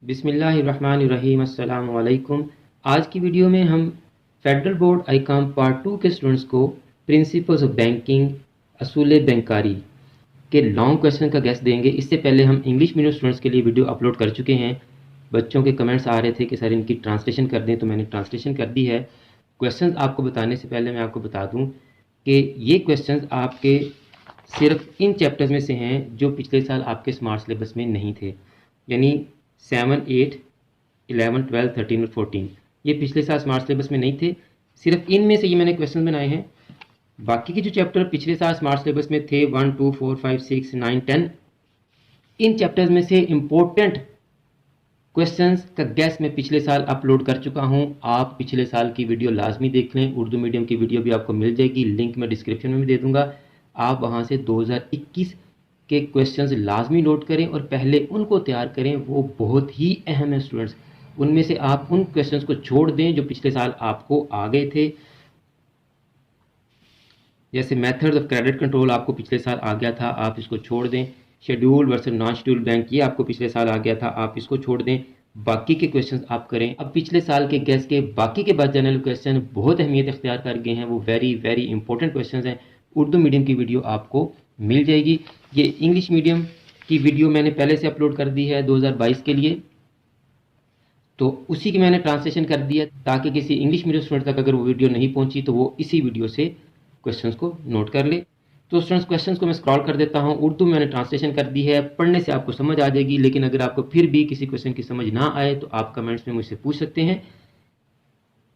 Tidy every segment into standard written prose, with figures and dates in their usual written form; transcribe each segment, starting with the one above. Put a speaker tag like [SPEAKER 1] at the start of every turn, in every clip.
[SPEAKER 1] बिस्मिल्लाहिर्रहमानिर्रहीम अस्सलाम वालेकुम। आज की वीडियो में हम फेडरल बोर्ड आईकाम पार्ट 2 के स्टूडेंट्स को प्रिंसिपल्स ऑफ बैंकिंग असूल बैंकारी के लॉन्ग क्वेश्चन का गेस देंगे। इससे पहले हम इंग्लिश मीडियम स्टूडेंट्स के लिए वीडियो अपलोड कर चुके हैं। बच्चों के कमेंट्स आ रहे थे कि सर इनकी ट्रांसलेशन कर दें, तो मैंने ट्रांसलेशन कर दी है। क्वेश्चन आपको बताने से पहले मैं आपको बता दूँ कि ये क्वेश्चन आपके सिर्फ इन चैप्टर्स में से हैं जो पिछले साल आपके स्मार्ट सिलेबस में नहीं थे, यानी 7, 8, 11, 12, 13 और 14 ये पिछले साल स्मार्ट सिलेबस में नहीं थे। सिर्फ इनमें से ये मैंने क्वेश्चन बनाए हैं। बाकी के जो चैप्टर पिछले साल स्मार्ट सिलेबस में थे 1, 2, 4, 5, 6, 9, 10 इन चैप्टर्स में से इम्पोर्टेंट क्वेश्चंस का गैस मैं पिछले साल अपलोड कर चुका हूं। आप पिछले साल की वीडियो लाजमी देख लें। उर्दू मीडियम की वीडियो भी आपको मिल जाएगी, लिंक मैं डिस्क्रिप्शन में भी दे दूंगा। आप वहां से 2021 के क्वेश्चंस लाजमी नोट करें और पहले उनको तैयार करें। वो बहुत ही अहम है स्टूडेंट्स। उनमें से आप उन क्वेश्चंस को छोड़ दें जो पिछले साल आपको आ गए थे। जैसे मेथड्स ऑफ क्रेडिट कंट्रोल आपको पिछले साल आ गया था, आप इसको छोड़ दें। Schedule versus non schedule bank ये आपको पिछले साल आ गया था, आप इसको छोड़ दें। बाकी के क्वेश्चंस आप करें। अब पिछले साल के गैस के बाकी के बाद जनरल क्वेश्चन बहुत अहमियत इख्तियार कर गए हैं। वो वेरी वेरी इंपॉर्टेंट क्वेश्चन हैं। उर्दू मीडियम की वीडियो आपको मिल जाएगी। ये इंग्लिश मीडियम की वीडियो मैंने पहले से अपलोड कर दी है 2022 के लिए, तो उसी की मैंने ट्रांसलेशन कर दिया ताकि किसी इंग्लिश मीडियम स्टूडेंट तक अगर वो वीडियो नहीं पहुंची तो वो इसी वीडियो से क्वेश्चंस को नोट कर ले। तो स्टूडेंट्स क्वेश्चंस को मैं स्क्रॉल कर देता हूं। उर्दू में मैंने ट्रांसलेशन कर दी है, पढ़ने से आपको समझ आ जाएगी। लेकिन अगर आपको फिर भी किसी क्वेश्चन की समझ ना आए तो आप कमेंट्स में मुझसे पूछ सकते हैं।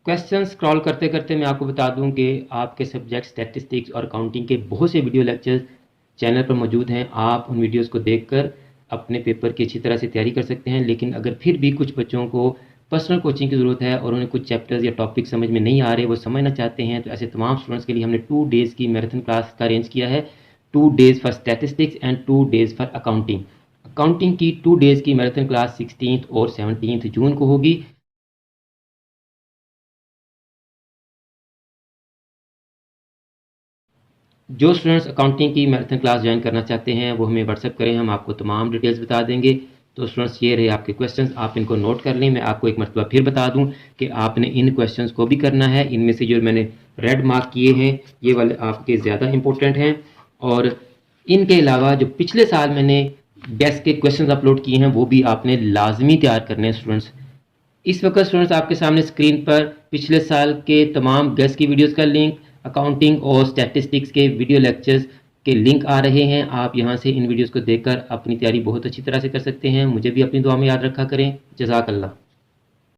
[SPEAKER 1] क्वेश्चन स्क्रॉल करते करते मैं आपको बता दूं कि आपके सब्जेक्ट स्टैटिस्टिक्स और अकाउंटिंग के बहुत से वीडियो लेक्चर्स चैनल पर मौजूद हैं। आप उन वीडियोस को देखकर अपने पेपर की अच्छी तरह से तैयारी कर सकते हैं। लेकिन अगर फिर भी कुछ बच्चों को पर्सनल कोचिंग की ज़रूरत है और उन्हें कुछ चैप्टर्स या टॉपिक समझ में नहीं आ रहे, वो समझना चाहते हैं, तो ऐसे तमाम स्टूडेंट्स के लिए हमने 2 डेज़ की मैराथन क्लास का अरेंज किया है। 2 days for statistics and 2 days for accounting. Accounting की 2 डेज़ की मैराथन क्लास 16 और 17 जून को होगी। जो स्टूडेंट्स अकाउंटिंग की मैराथन क्लास ज्वाइन करना चाहते हैं वो हमें व्हाट्सएप करें, हम आपको तमाम डिटेल्स बता देंगे। तो स्टूडेंट्स ये रहे आपके क्वेश्चंस, आप इनको नोट कर लें। मैं आपको एक मरतबा फिर बता दूं कि आपने इन क्वेश्चंस को भी करना है। इनमें से जो मैंने रेड मार्क किए हैं ये वाले आपके ज़्यादा इंपॉर्टेंट हैं, और इनके अलावा जो पिछले साल मैंने गैस के क्वेश्चन अपलोड किए हैं वो भी आपने लाजमी तैयार करने हैं स्टूडेंट्स। इस वक्त स्टूडेंट्स आपके सामने स्क्रीन पर पिछले साल के तमाम गैस की वीडियोस का लिंक, अकाउंटिंग और स्टैटिस्टिक्स के वीडियो लेक्चर्स के लिंक आ रहे हैं। आप यहां से इन वीडियोस को देखकर अपनी तैयारी बहुत अच्छी तरह से कर सकते हैं। मुझे भी अपनी दुआ में याद रखा करें। जज़ाकल्लाह।